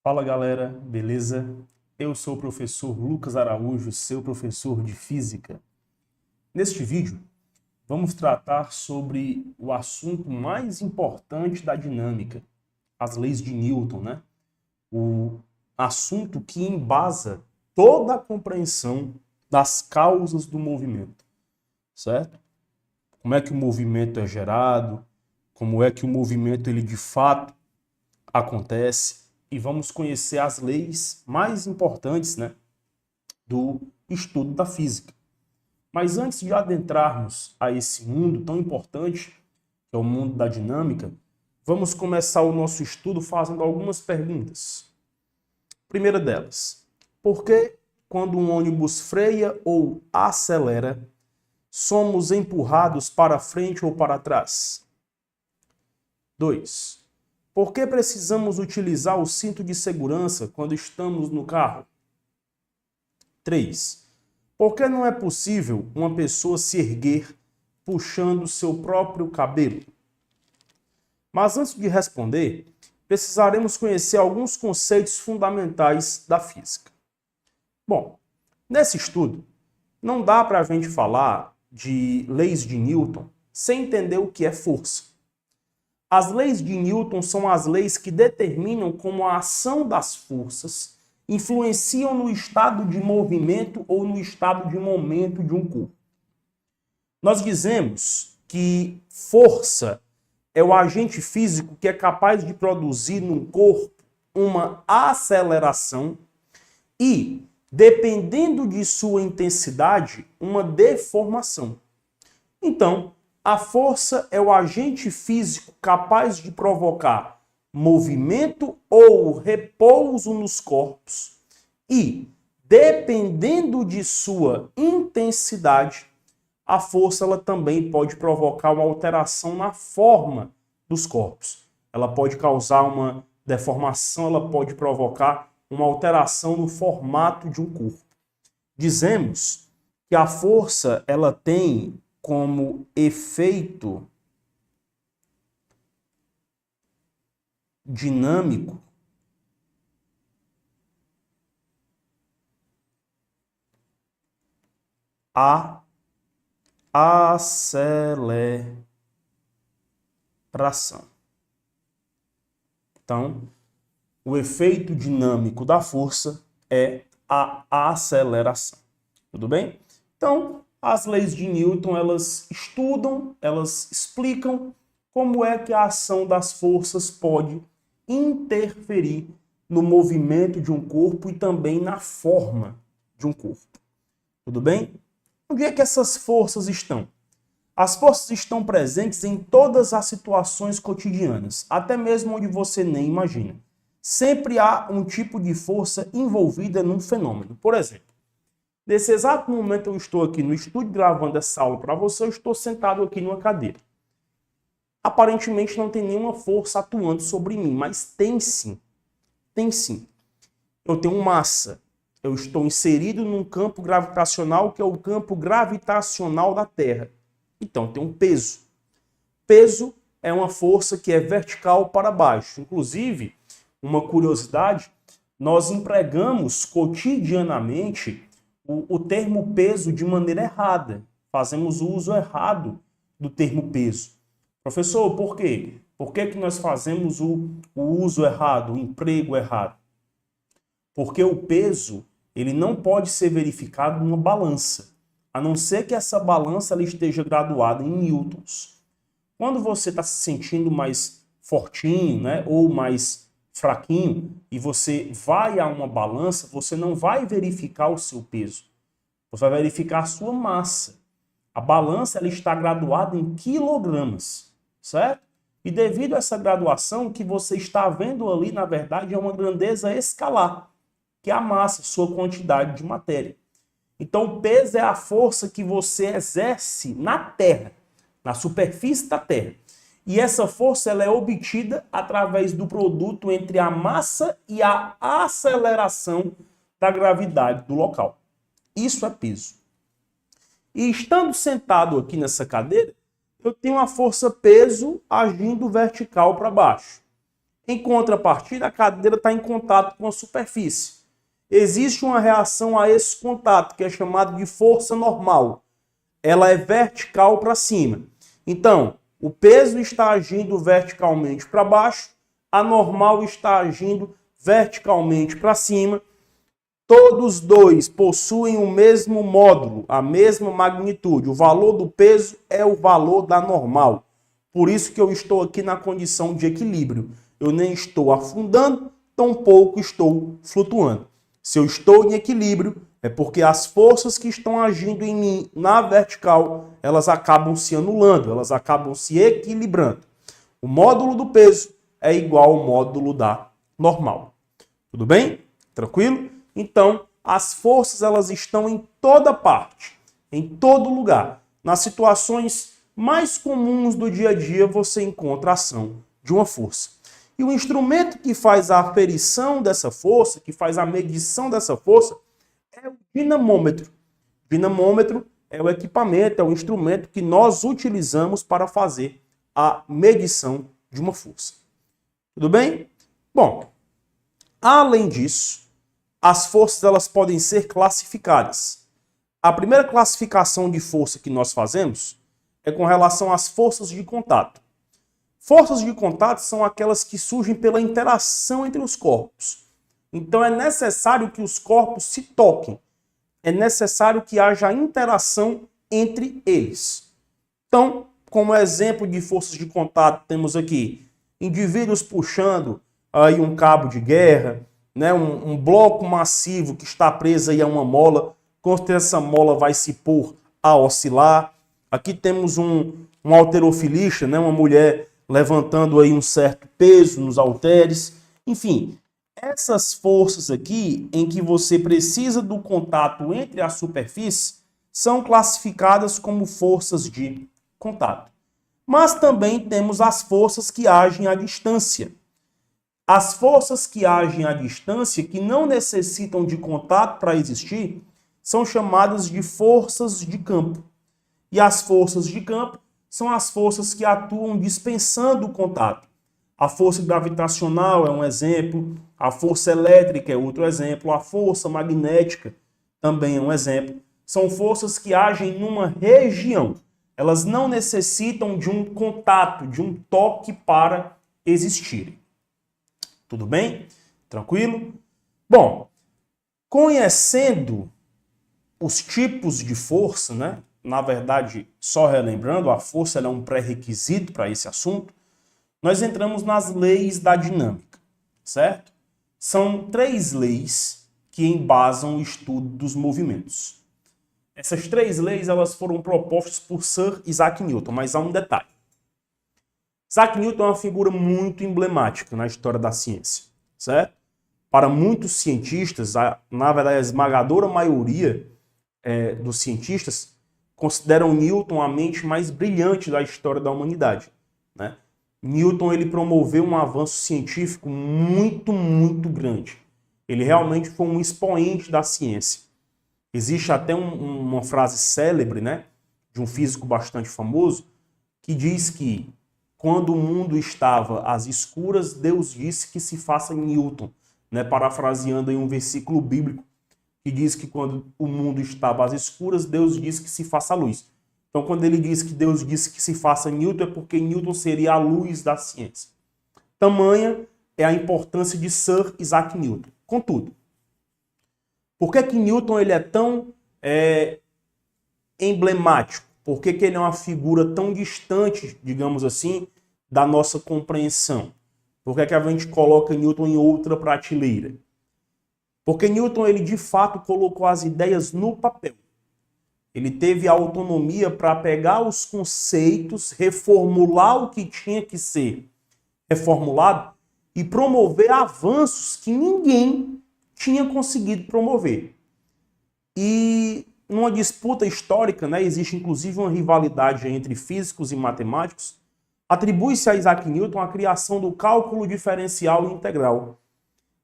Fala galera, beleza? Eu sou o professor Lucas Araújo, seu professor de Física. Neste vídeo, vamos tratar sobre o assunto mais importante da dinâmica, as leis de Newton, né? O assunto que embasa toda a compreensão das causas do movimento, certo? Como é que o movimento é gerado, como é que o movimento ele de fato acontece. E vamos conhecer as leis mais importantes, né, do estudo da física. Mas antes de adentrarmos a esse mundo tão importante, que é o mundo da dinâmica, vamos começar o nosso estudo fazendo algumas perguntas. Primeira delas, por que quando um ônibus freia ou acelera, somos empurrados para frente ou para trás? 2. Por que precisamos utilizar o cinto de segurança quando estamos no carro? 3. Por que não é possível uma pessoa se erguer puxando seu próprio cabelo? Mas antes de responder, precisaremos conhecer alguns conceitos fundamentais da física. Bom, nesse estudo, não dá para a gente falar de leis de Newton sem entender o que é força. As leis de Newton são as leis que determinam como a ação das forças influenciam no estado de movimento ou no estado de momento de um corpo. Nós dizemos que força é o agente físico que é capaz de produzir no corpo uma aceleração e, dependendo de sua intensidade, uma deformação. Então, a força é o agente físico capaz de provocar movimento ou repouso nos corpos e, dependendo de sua intensidade, a força ela também pode provocar uma alteração na forma dos corpos. Ela pode causar uma deformação, ela pode provocar uma alteração no formato de um corpo. Dizemos que a força ela tem como efeito dinâmico a aceleração. Então, o efeito dinâmico da força é a aceleração. Tudo bem? Então, as leis de Newton, elas estudam, elas explicam como é que a ação das forças pode interferir no movimento de um corpo e também na forma de um corpo. Tudo bem? Onde é que essas forças estão? As forças estão presentes em todas as situações cotidianas, até mesmo onde você nem imagina. Sempre há um tipo de força envolvida num fenômeno. Por exemplo, nesse exato momento eu estou aqui no estúdio gravando essa aula para você, eu estou sentado aqui numa cadeira. Aparentemente não tem nenhuma força atuando sobre mim, mas tem sim. Tem sim. Eu tenho massa. Eu estou inserido num campo gravitacional que é o campo gravitacional da Terra. Então tem um peso. Peso é uma força que é vertical para baixo. Inclusive, uma curiosidade, nós empregamos cotidianamente o termo peso de maneira errada. Fazemos o uso errado do termo peso. Professor, por quê? Por que nós fazemos o uso errado, o emprego errado? Porque o peso ele não pode ser verificado numa balança, a não ser que essa balança ela esteja graduada em newtons. Quando você está se sentindo mais fortinho, né, ou mais fraquinho, e você vai a uma balança, você não vai verificar o seu peso. Você vai verificar a sua massa. A balança ela está graduada em quilogramas, certo? E devido a essa graduação, o que você está vendo ali, na verdade, é uma grandeza escalar, que é a massa, sua quantidade de matéria. Então, o peso é a força que você exerce na Terra, na superfície da Terra. E essa força ela é obtida através do produto entre a massa e a aceleração da gravidade do local. Isso é peso. E estando sentado aqui nessa cadeira, eu tenho a força peso agindo vertical para baixo. Em contrapartida, a cadeira está em contato com a superfície. Existe uma reação a esse contato, que é chamada de força normal. Ela é vertical para cima. Então, o peso está agindo verticalmente para baixo, a normal está agindo verticalmente para cima. Todos dois possuem o mesmo módulo, a mesma magnitude. O valor do peso é o valor da normal. Por isso que eu estou aqui na condição de equilíbrio. Eu nem estou afundando, tampouco estou flutuando. Se eu estou em equilíbrio, é porque as forças que estão agindo em mim na vertical, elas acabam se anulando, elas acabam se equilibrando. O módulo do peso é igual ao módulo da normal. Tudo bem? Tranquilo? Então, as forças elas estão em toda parte, em todo lugar. Nas situações mais comuns do dia a dia, você encontra a ação de uma força. E o instrumento que faz a aferição dessa força, que faz a medição dessa força, é o dinamômetro. O dinamômetro é o equipamento, é o instrumento que nós utilizamos para fazer a medição de uma força. Tudo bem? Bom, além disso, as forças elas podem ser classificadas. A primeira classificação de força que nós fazemos é com relação às forças de contato. Forças de contato são aquelas que surgem pela interação entre os corpos. Então é necessário que os corpos se toquem. É necessário que haja interação entre eles. Então, como exemplo de forças de contato, temos aqui indivíduos puxando aí um cabo de guerra, né, um bloco massivo que está preso aí a uma mola, quando essa mola vai se pôr a oscilar. Aqui temos um halterofilista, né, uma mulher levantando aí um certo peso nos halteres. Enfim, essas forças aqui, em que você precisa do contato entre a superfície, são classificadas como forças de contato. Mas também temos as forças que agem à distância. As forças que agem à distância, que não necessitam de contato para existir, são chamadas de forças de campo. E as forças de campo são as forças que atuam dispensando o contato. A força gravitacional é um exemplo, a força elétrica é outro exemplo, a força magnética também é um exemplo. São forças que agem numa região. Elas não necessitam de um contato, de um toque para existirem. Tudo bem? Tranquilo? Bom, conhecendo os tipos de força, né? Na verdade, só relembrando, a força ela é um pré-requisito para esse assunto. Nós entramos nas leis da dinâmica, certo? São 3 leis que embasam o estudo dos movimentos. Essas 3 leis elas foram propostas por Sir Isaac Newton, mas há um detalhe. Isaac Newton é uma figura muito emblemática na história da ciência, certo? Para muitos cientistas, na verdade a esmagadora maioria dos cientistas, consideram Newton a mente mais brilhante da história da humanidade, né? Newton ele promoveu um avanço científico muito, muito grande. Ele realmente foi um expoente da ciência. Existe até uma frase célebre, né, de um físico bastante famoso, que diz que quando o mundo estava às escuras, Deus disse que se faça Newton, né, parafraseando em um versículo bíblico, que diz que quando o mundo estava às escuras, Deus disse que se faça luz. Então, quando ele diz que Deus disse que se faça Newton, é porque Newton seria a luz da ciência. Tamanha é a importância de Sir Isaac Newton. Contudo, por que Newton ele é tão emblemático? Por que ele é uma figura tão distante, digamos assim, da nossa compreensão? Por que a gente coloca Newton em outra prateleira? Porque Newton, ele de fato colocou as ideias no papel. Ele teve a autonomia para pegar os conceitos, reformular o que tinha que ser reformulado e promover avanços que ninguém tinha conseguido promover. E numa disputa histórica, né, existe inclusive uma rivalidade entre físicos e matemáticos, atribui-se a Isaac Newton a criação do cálculo diferencial integral.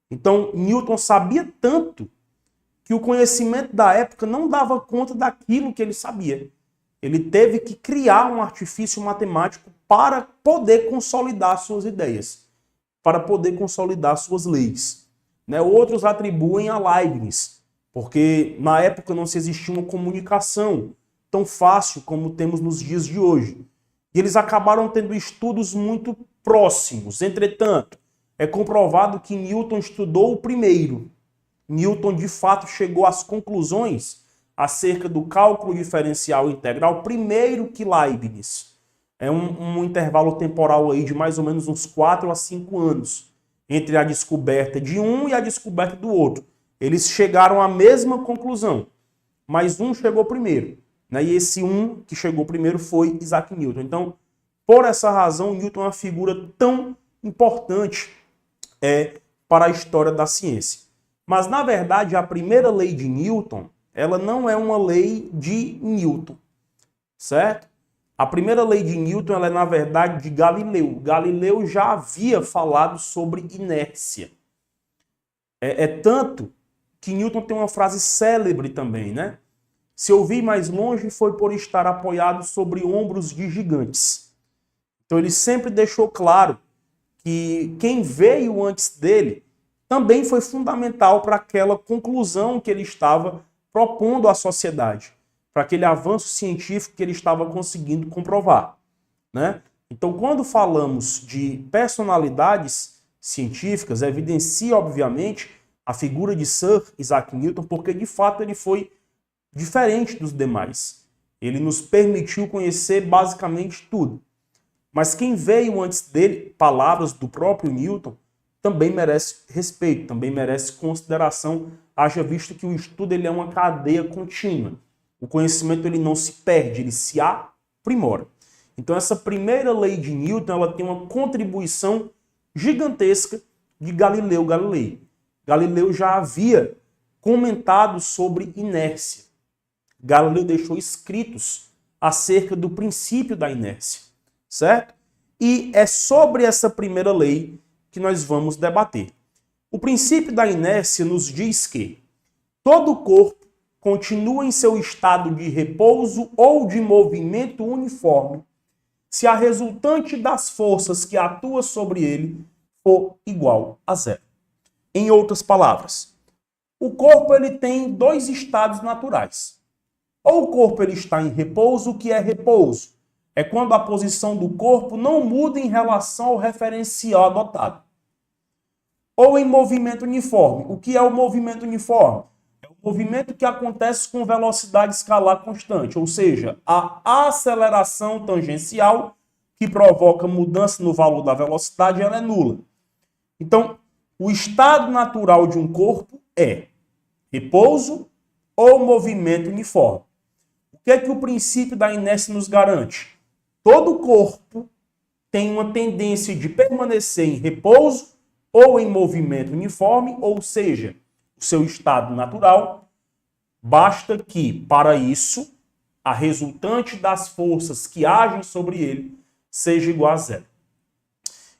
Então, Newton sabia tanto que o conhecimento da época não dava conta daquilo que ele sabia. Ele teve que criar um artifício matemático para poder consolidar suas ideias. para poder consolidar suas leis. Né? Outros atribuem a Leibniz, porque na época não se existia uma comunicação tão fácil como temos nos dias de hoje. E eles acabaram tendo estudos muito próximos. Entretanto, é comprovado que Newton estudou o primeiro. Newton, de fato, chegou às conclusões acerca do cálculo diferencial integral primeiro que Leibniz. É um intervalo temporal aí de mais ou menos uns 4 a 5 anos entre a descoberta de um e a descoberta do outro. Eles chegaram à mesma conclusão, mas um chegou primeiro. Né? E esse um que chegou primeiro foi Isaac Newton. Então, por essa razão, Newton é uma figura tão importante para a história da ciência. Mas, na verdade, a primeira lei de Newton, ela não é uma lei de Newton, certo? A primeira lei de Newton, ela é, na verdade, de Galileu. Galileu já havia falado sobre inércia. É tanto que Newton tem uma frase célebre também, né? Se eu vi mais longe, foi por estar apoiado sobre ombros de gigantes. Então, ele sempre deixou claro que quem veio antes dele também foi fundamental para aquela conclusão que ele estava propondo à sociedade, para aquele avanço científico que ele estava conseguindo comprovar. Né? Então, quando falamos de personalidades científicas, evidencia, obviamente, a figura de Sir Isaac Newton, porque, de fato, ele foi diferente dos demais. Ele nos permitiu conhecer basicamente tudo. Mas quem veio antes dele, palavras do próprio Newton, também merece respeito, também merece consideração, haja visto que o estudo ele é uma cadeia contínua. O conhecimento ele não se perde, ele se aprimora. Então essa primeira lei de Newton ela tem uma contribuição gigantesca de Galileu Galilei. Galileu já havia comentado sobre inércia. Galileu deixou escritos acerca do princípio da inércia, certo? E é sobre essa primeira lei que nós vamos debater. O princípio da inércia nos diz que todo corpo continua em seu estado de repouso ou de movimento uniforme se a resultante das forças que atuam sobre ele for igual a zero. Em outras palavras, o corpo ele tem dois estados naturais. Ou o corpo ele está em repouso, o que é repouso? É quando a posição do corpo não muda em relação ao referencial adotado. Ou em movimento uniforme. O que é o movimento uniforme? É o movimento que acontece com velocidade escalar constante, ou seja, a aceleração tangencial que provoca mudança no valor da velocidade, ela é nula. Então, o estado natural de um corpo é repouso ou movimento uniforme. O que é que o princípio da inércia nos garante? Todo corpo tem uma tendência de permanecer em repouso ou em movimento uniforme, ou seja, o seu estado natural, basta que, para isso, a resultante das forças que agem sobre ele seja igual a zero.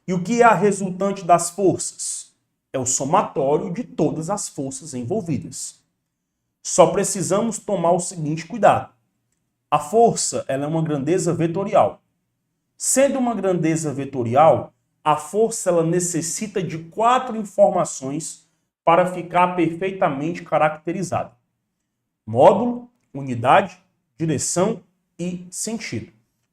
E o que é a resultante das forças? É o somatório de todas as forças envolvidas. Só precisamos tomar o seguinte cuidado. A força ela é uma grandeza vetorial. Sendo uma grandeza vetorial, a força ela necessita de 4 informações para ficar perfeitamente caracterizada. Módulo, unidade, direção e sentido.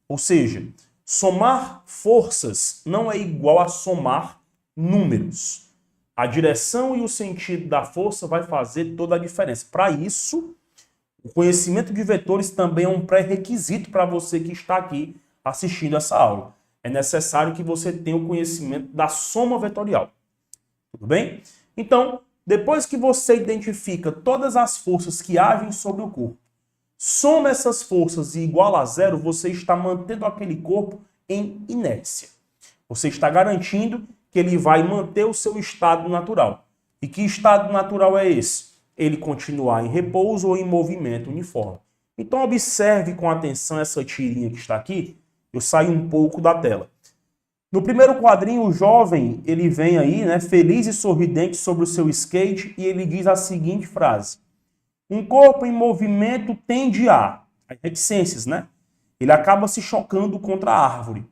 Ou seja, somar forças não é igual a somar números. A direção e o sentido da força vai fazer toda a diferença. Para isso, o conhecimento de vetores também é um pré-requisito para você que está aqui assistindo essa aula. É necessário que você tenha o conhecimento da soma vetorial. Tudo bem? Então, depois que você identifica todas as forças que agem sobre o corpo, soma essas forças e iguala a zero, você está mantendo aquele corpo em inércia. Você está garantindo que ele vai manter o seu estado natural. E que estado natural é esse? Ele continuar em repouso ou em movimento uniforme. Então observe com atenção essa tirinha que está aqui. Eu saio um pouco da tela. No primeiro quadrinho, o jovem, ele vem aí, né, feliz e sorridente sobre o seu skate e ele diz a seguinte frase. Um corpo em movimento tende a reticências, né? Ele acaba se chocando contra a árvore.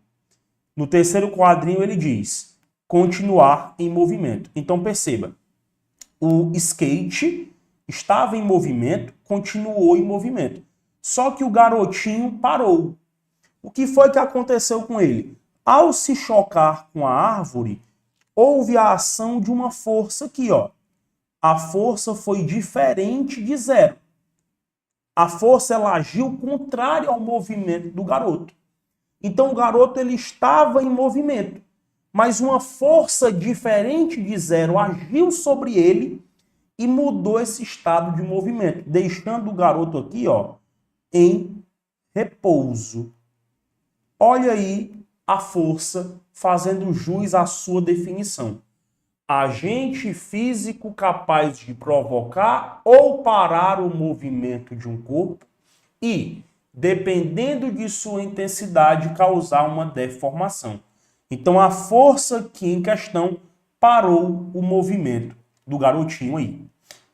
No terceiro quadrinho, ele diz, continuar em movimento. Então perceba, o skate estava em movimento, continuou em movimento. Só que o garotinho parou. O que foi que aconteceu com ele? Ao se chocar com a árvore, houve a ação de uma força aqui, ó. A força foi diferente de zero. A força ela agiu contrário ao movimento do garoto. Então o garoto ele estava em movimento, mas uma força diferente de zero agiu sobre ele e mudou esse estado de movimento, deixando o garoto aqui, ó, em repouso. Olha aí a força fazendo jus à sua definição. Agente físico capaz de provocar ou parar o movimento de um corpo e, dependendo de sua intensidade, causar uma deformação. Então, a força aqui em questão parou o movimento do garotinho aí.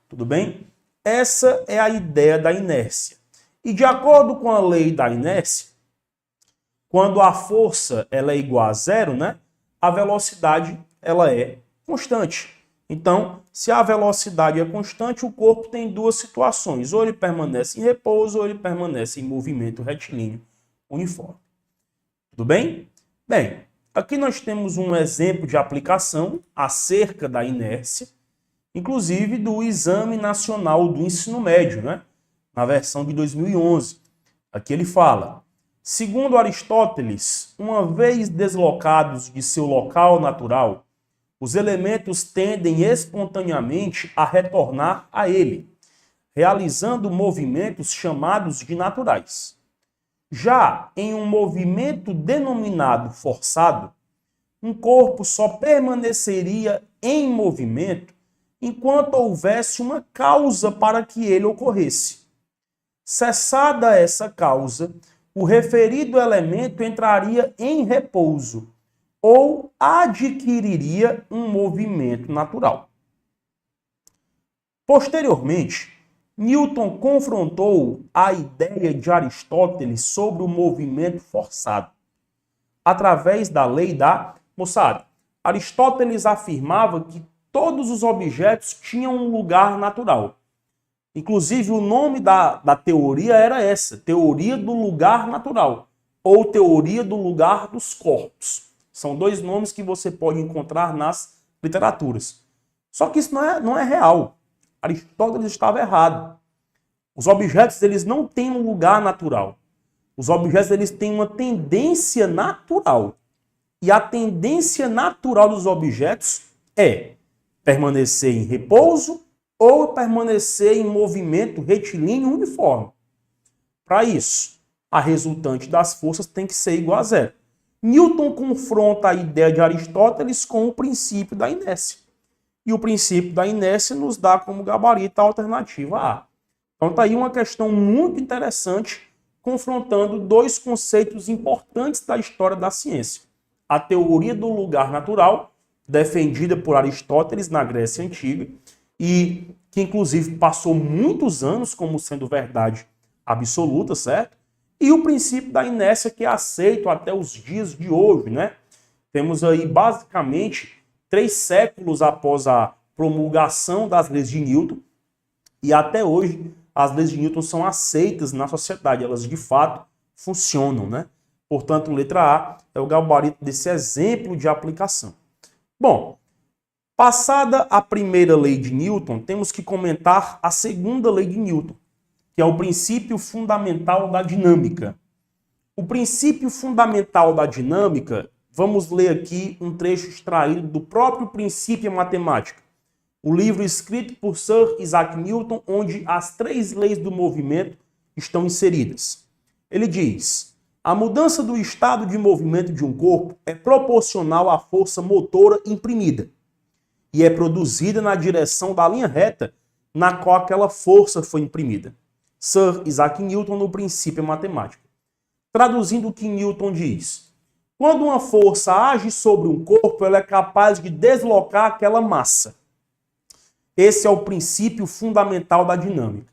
Tudo bem? Essa é a ideia da inércia. E de acordo com a lei da inércia, quando a força ela é igual a zero, né, a velocidade ela é constante. Então, se a velocidade é constante, o corpo tem duas situações. Ou ele permanece em repouso, ou ele permanece em movimento retilíneo uniforme. Tudo bem? Bem, aqui nós temos um exemplo de aplicação acerca da inércia, inclusive do Exame Nacional do Ensino Médio, né? Na versão de 2011. Aqui ele fala: segundo Aristóteles, uma vez deslocados de seu local natural, os elementos tendem espontaneamente a retornar a ele, realizando movimentos chamados de naturais. Já em um movimento denominado forçado, um corpo só permaneceria em movimento enquanto houvesse uma causa para que ele ocorresse. Cessada essa causa, o referido elemento entraria em repouso ou adquiriria um movimento natural. Posteriormente, Newton confrontou a ideia de Aristóteles sobre o movimento forçado. Através da lei da... Moçada, Aristóteles afirmava que todos os objetos tinham um lugar natural. Inclusive, o nome da teoria era essa, teoria do lugar natural, ou teoria do lugar dos corpos. São dois nomes que você pode encontrar nas literaturas. Só que isso não é real. Aristóteles estava errado. Os objetos eles não têm um lugar natural. Os objetos eles têm uma tendência natural. E a tendência natural dos objetos é permanecer em repouso ou permanecer em movimento retilíneo uniforme. Para isso, a resultante das forças tem que ser igual a zero. Newton confronta a ideia de Aristóteles com o princípio da inércia. E o princípio da inércia nos dá como gabarito a alternativa A. Então está aí uma questão muito interessante, confrontando dois conceitos importantes da história da ciência. A teoria do lugar natural, defendida por Aristóteles na Grécia Antiga, e que inclusive passou muitos anos como sendo verdade absoluta, certo? E o princípio da inércia, que é aceito até os dias de hoje, né? Temos aí basicamente 3 séculos após a promulgação das leis de Newton, e até hoje as leis de Newton são aceitas na sociedade, elas de fato funcionam, né? Portanto, letra A é o gabarito desse exemplo de aplicação. Bom, passada a primeira lei de Newton, temos que comentar a segunda lei de Newton, que é o princípio fundamental da dinâmica. O princípio fundamental da dinâmica, vamos ler aqui um trecho extraído do próprio Princípio Matemática, o livro escrito por Sir Isaac Newton, onde as 3 leis do movimento estão inseridas. Ele diz: a mudança do estado de movimento de um corpo é proporcional à força motora imprimida e é produzida na direção da linha reta na qual aquela força foi imprimida. Sir Isaac Newton no Princípio Matemático. Traduzindo o que Newton diz: quando uma força age sobre um corpo, ela é capaz de deslocar aquela massa. Esse é o princípio fundamental da dinâmica.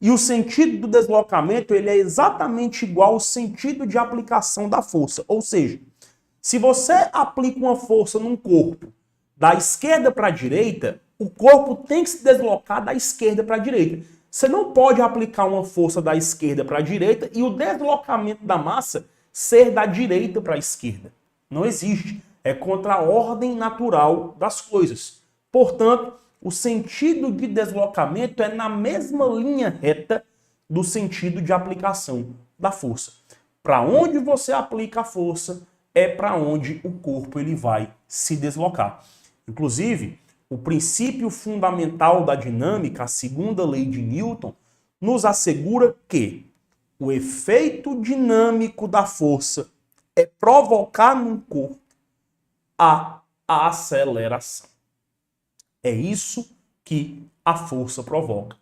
E o sentido do deslocamento ele é exatamente igual ao sentido de aplicação da força. Ou seja, Se você aplica uma força num corpo da esquerda para a direita, o corpo tem que se deslocar da esquerda para a direita. Você não pode aplicar uma força da esquerda para a direita e o deslocamento da massa ser da direita para a esquerda. Não existe. É contra a ordem natural das coisas. Portanto, o sentido de deslocamento é na mesma linha reta do sentido de aplicação da força. Para onde você aplica a força é para onde o corpo ele vai se deslocar. Inclusive, o princípio fundamental da dinâmica, a segunda lei de Newton, nos assegura que o efeito dinâmico da força é provocar no corpo a aceleração. É isso que a força provoca.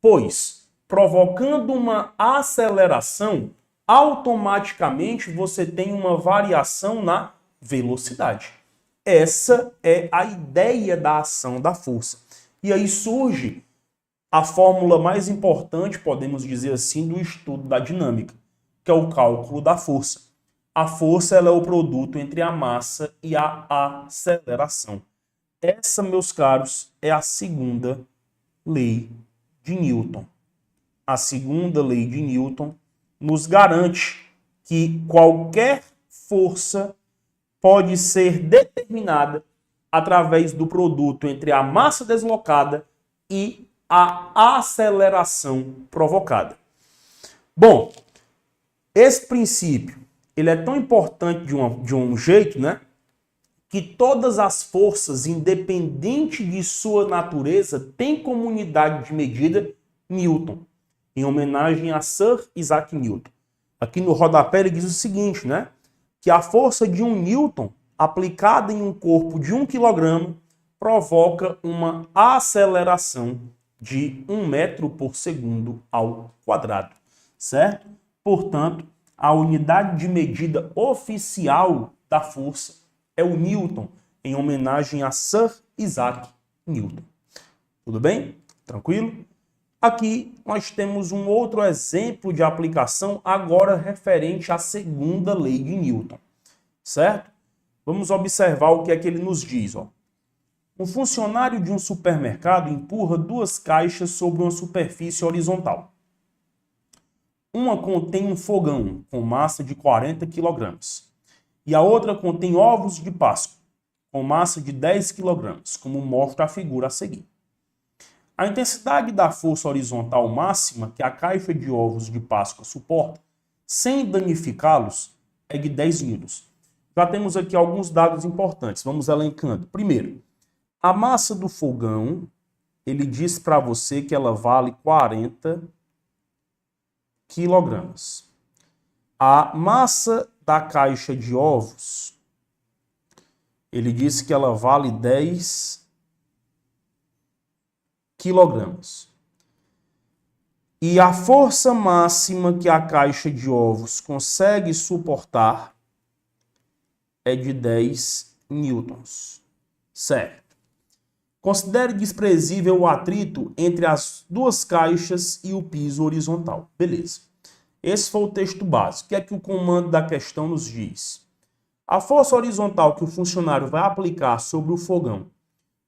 Pois, provocando uma aceleração, automaticamente você tem uma variação na velocidade. Essa é a ideia da ação da força. E aí surge a fórmula mais importante, podemos dizer assim, do estudo da dinâmica, que é o cálculo da força. A força ela é o produto entre a massa e a aceleração. Essa, meus caros, é a segunda lei de Newton. A segunda lei de Newton nos garante que qualquer força pode ser determinada através do produto entre a massa deslocada e a aceleração provocada. Bom, esse princípio ele é tão importante de um jeito, né, que todas as forças, independente de sua natureza, têm como unidade de medida Newton, em homenagem a Sir Isaac Newton. Aqui no rodapé ele diz o seguinte, né, que a força de 1 Newton aplicada em um corpo de 1 kg provoca uma aceleração de 1 metro por segundo ao quadrado, certo? Portanto, a unidade de medida oficial da força é o Newton, em homenagem a Sir Isaac Newton. Tudo bem? Tranquilo? Aqui nós temos um outro exemplo de aplicação, agora referente à segunda lei de Newton, certo? Vamos observar o que é que ele nos diz, ó. Um funcionário de um supermercado empurra 2 caixas sobre uma superfície horizontal. Uma contém um fogão com massa de 40 kg e a outra contém ovos de Páscoa com massa de 10 kg, como mostra a figura a seguir. A intensidade da força horizontal máxima que a caixa de ovos de Páscoa suporta, sem danificá-los, é de 10 newtons. Já temos aqui alguns dados importantes, vamos elencando. Primeiro, a massa do fogão, ele diz para você que ela vale 40 kg. A massa da caixa de ovos, ele disse que ela vale 10 kg. E a força máxima que a caixa de ovos consegue suportar é de 10 newtons. Certo. Considere desprezível o atrito entre as 2 caixas e o piso horizontal. Beleza. Esse foi o texto básico. O que é que o comando da questão nos diz? A força horizontal que o funcionário vai aplicar sobre o fogão,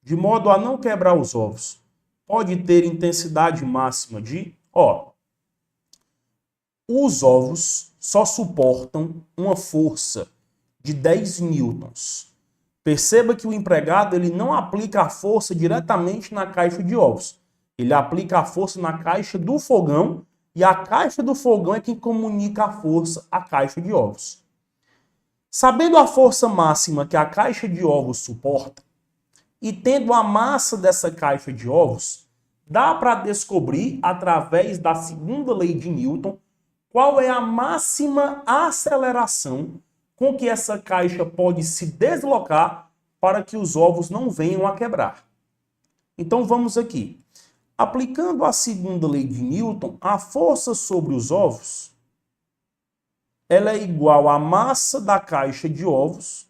de modo a não quebrar os ovos, pode ter intensidade máxima de... os ovos só suportam uma força de 10 newtons. Perceba que o empregado ele não aplica a força diretamente na caixa de ovos. Ele aplica a força na caixa do fogão e a caixa do fogão é quem comunica a força à caixa de ovos. Sabendo a força máxima que a caixa de ovos suporta e tendo a massa dessa caixa de ovos, dá para descobrir, através da segunda lei de Newton, qual é a máxima aceleração com que essa caixa pode se deslocar para que os ovos não venham a quebrar. Então vamos aqui. Aplicando a segunda lei de Newton, a força sobre os ovos ela é igual à massa da caixa de ovos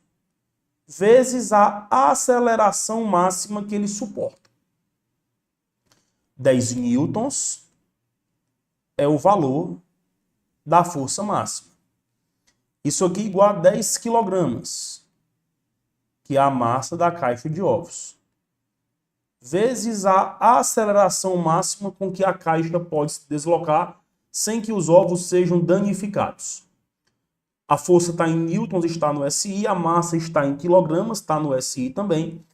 vezes a aceleração máxima que ele suporta. 10 newtons é o valor da força máxima. Isso aqui é igual a 10 quilogramas, que é a massa da caixa de ovos, vezes a aceleração máxima com que a caixa pode se deslocar sem que os ovos sejam danificados. A força está em newtons, está no SI, a massa está em quilogramas, está no SI também.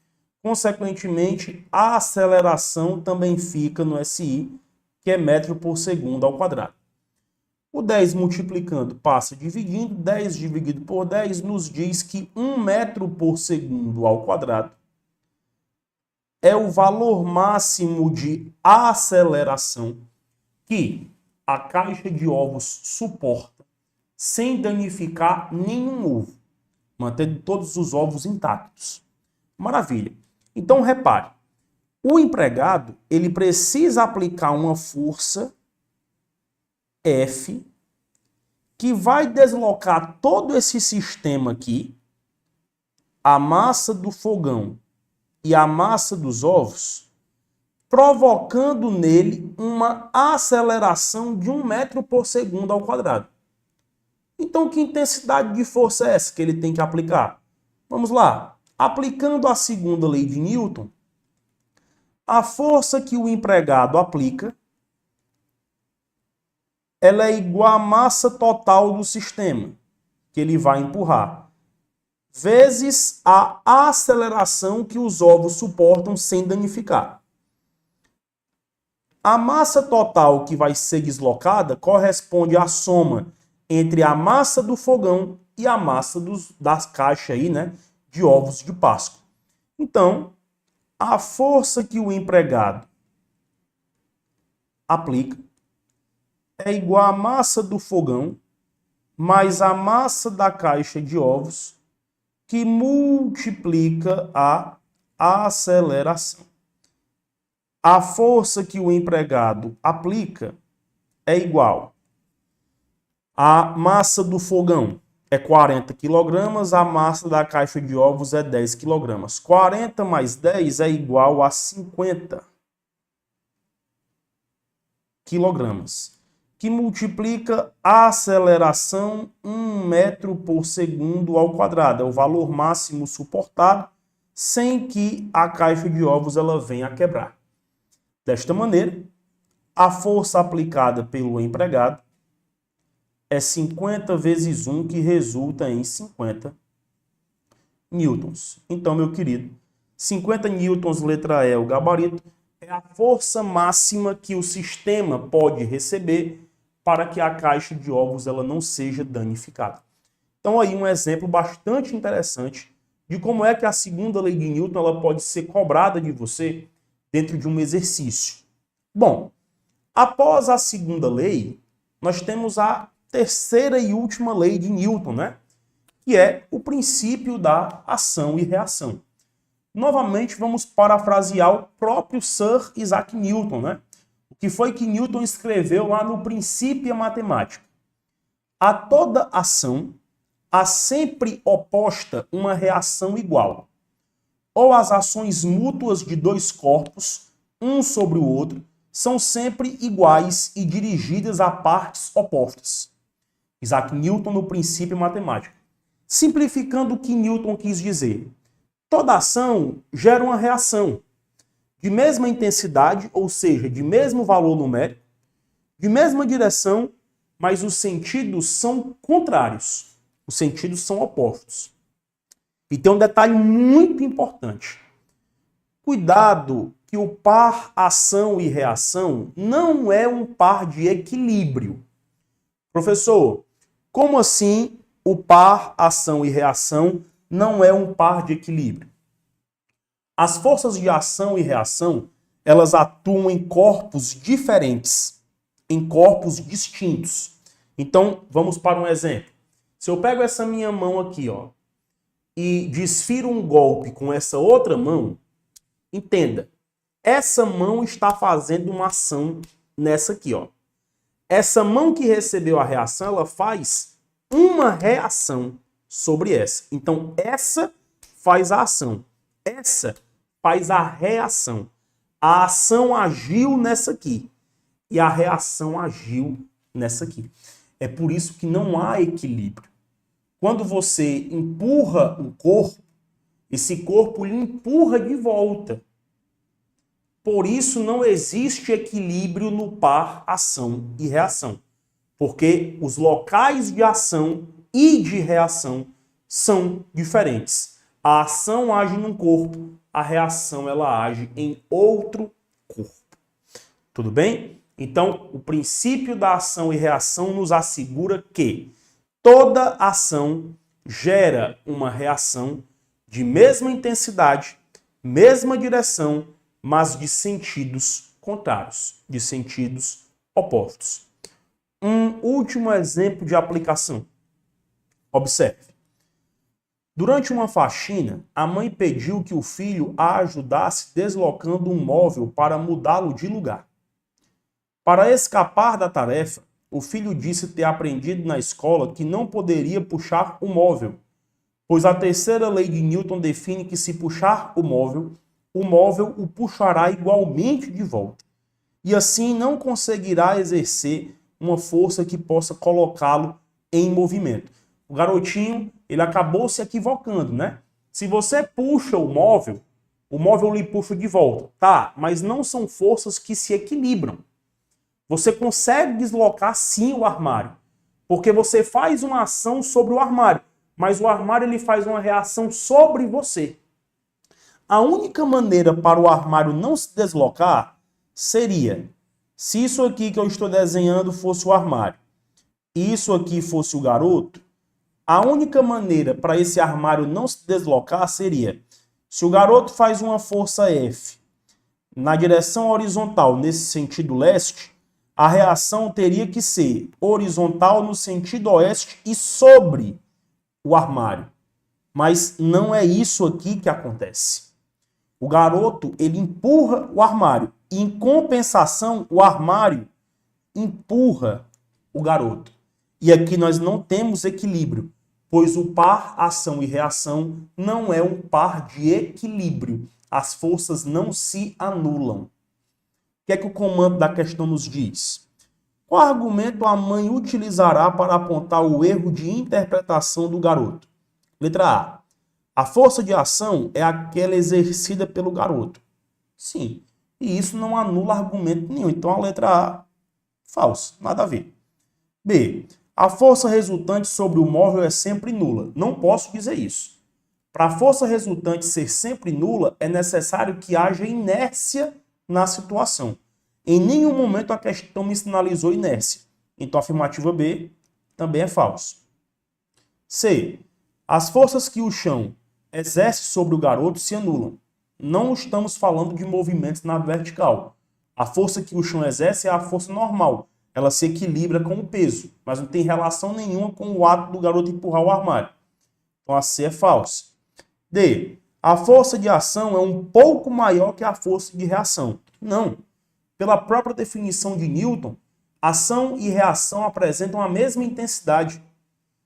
Consequentemente, a aceleração também fica no SI, que é metro por segundo ao quadrado. O 10 multiplicando passa dividindo, 10 dividido por 10 nos diz que 1 metro por segundo ao quadrado é o valor máximo de aceleração que a caixa de ovos suporta sem danificar nenhum ovo, mantendo todos os ovos intactos. Maravilha. Então, repare, o empregado ele precisa aplicar uma força F que vai deslocar todo esse sistema aqui, a massa do fogão e a massa dos ovos, provocando nele uma aceleração de 1 metro por segundo ao quadrado. Então, que intensidade de força é essa que ele tem que aplicar? Vamos lá. Aplicando a segunda lei de Newton, a força que o empregado aplica, ela é igual à massa total do sistema que ele vai empurrar, vezes a aceleração que os ovos suportam sem danificar. A massa total que vai ser deslocada corresponde à soma entre a massa do fogão e a massa das caixas aí, né, de ovos de Páscoa. Então, a força que o empregado aplica é igual à massa do fogão mais a massa da caixa de ovos, que multiplica a aceleração. A força que o empregado aplica é igual à massa do fogão, é 40 kg, a massa da caixa de ovos é 10 kg. 40 mais 10 é igual a 50 kg, que multiplica a aceleração 1 metro por segundo ao quadrado. É o valor máximo suportado sem que a caixa de ovos ela venha a quebrar. Desta maneira, a força aplicada pelo empregado é 50 vezes 1, que resulta em 50 newtons. Então, meu querido, 50 newtons, letra E, o gabarito, é a força máxima que o sistema pode receber para que a caixa de ovos ela não seja danificada. Então, aí um exemplo bastante interessante de como é que a segunda lei de Newton ela pode ser cobrada de você dentro de um exercício. Bom, após a segunda lei, nós temos a terceira e última lei de Newton, né? Que é o princípio da ação e reação. Novamente, vamos parafrasear o próprio Sir Isaac Newton, né? O que foi que Newton escreveu lá no Princípio Matemática. A toda ação há sempre oposta uma reação igual. Ou as ações mútuas de dois corpos, um sobre o outro, são sempre iguais e dirigidas a partes opostas. Isaac Newton no Princípio Matemático. Simplificando o que Newton quis dizer. Toda ação gera uma reação de mesma intensidade, ou seja, de mesmo valor numérico, de mesma direção, mas os sentidos são contrários. Os sentidos são opostos. E tem um detalhe muito importante. Cuidado que o par ação e reação não é um par de equilíbrio. Professor, como assim o par ação e reação não é um par de equilíbrio? As forças de ação e reação, elas atuam em corpos diferentes, em corpos distintos. Então, vamos para um exemplo. Se eu pego essa minha mão aqui, ó, e desfiro um golpe com essa outra mão, entenda, essa mão está fazendo uma ação nessa aqui, ó. Essa mão que recebeu a reação, ela faz uma reação sobre essa. Então, essa faz a ação. Essa faz a reação. A ação agiu nessa aqui e a reação agiu nessa aqui. É por isso que não há equilíbrio. Quando você empurra um corpo, esse corpo lhe empurra de volta. Por isso não existe equilíbrio no par ação e reação, porque os locais de ação e de reação são diferentes. A ação age num corpo, a reação ela age em outro corpo. Tudo bem? Então, o princípio da ação e reação nos assegura que toda ação gera uma reação de mesma intensidade, mesma direção, mas de sentidos contrários, de sentidos opostos. Um último exemplo de aplicação. Observe. Durante uma faxina, a mãe pediu que o filho a ajudasse deslocando um móvel para mudá-lo de lugar. Para escapar da tarefa, o filho disse ter aprendido na escola que não poderia puxar o móvel, pois a terceira lei de Newton define que se puxar o móvel o puxará igualmente de volta. E assim não conseguirá exercer uma força que possa colocá-lo em movimento. O garotinho, ele acabou se equivocando, né? Se você puxa o móvel lhe puxa de volta. Tá, mas não são forças que se equilibram. Você consegue deslocar sim o armário, porque você faz uma ação sobre o armário, mas o armário ele faz uma reação sobre você. A única maneira para o armário não se deslocar seria, se isso aqui que eu estou desenhando fosse o armário, e isso aqui fosse o garoto, a única maneira para esse armário não se deslocar seria, se o garoto faz uma força F na direção horizontal, nesse sentido leste, a reação teria que ser horizontal no sentido oeste e sobre o armário. Mas não é isso aqui que acontece. O garoto, ele empurra o armário. E, em compensação, o armário empurra o garoto. E aqui nós não temos equilíbrio, pois o par ação e reação não é um par de equilíbrio. As forças não se anulam. O que é que o comando da questão nos diz? Qual argumento a mãe utilizará para apontar o erro de interpretação do garoto? Letra A. A força de ação é aquela exercida pelo garoto. Sim. E isso não anula argumento nenhum. Então a letra A, falso. Nada a ver. B. A força resultante sobre o móvel é sempre nula. Não posso dizer isso. Para a força resultante ser sempre nula, é necessário que haja inércia na situação. Em nenhum momento a questão me sinalizou inércia. Então a afirmativa B também é falso. C. As forças que o chão exerce sobre o garoto se anulam. Não estamos falando de movimentos na vertical. A força que o chão exerce é a força normal. Ela se equilibra com o peso, mas não tem relação nenhuma com o ato do garoto empurrar o armário. Então a C é falsa. D. A força de ação é um pouco maior que a força de reação. Não. Pela própria definição de Newton, ação e reação apresentam a mesma intensidade.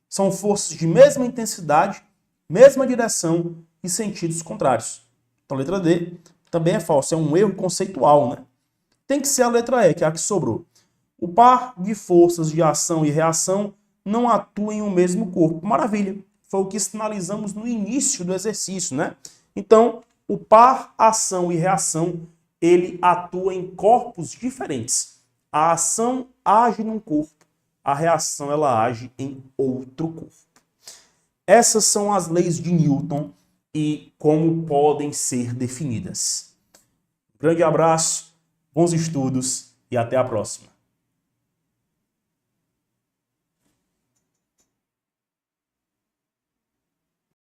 São forças de mesma intensidade, mesma direção e sentidos contrários. Então, a letra D também é falsa. É um erro conceitual, né? Tem que ser a letra E, que é a que sobrou. O par de forças de ação e reação não atua em um mesmo corpo. Maravilha. Foi o que sinalizamos no início do exercício, né? Então, o par ação e reação, ele atua em corpos diferentes. A ação age num corpo, a reação ela age em outro corpo. Essas são as leis de Newton e como podem ser definidas. Grande abraço, bons estudos e até a próxima.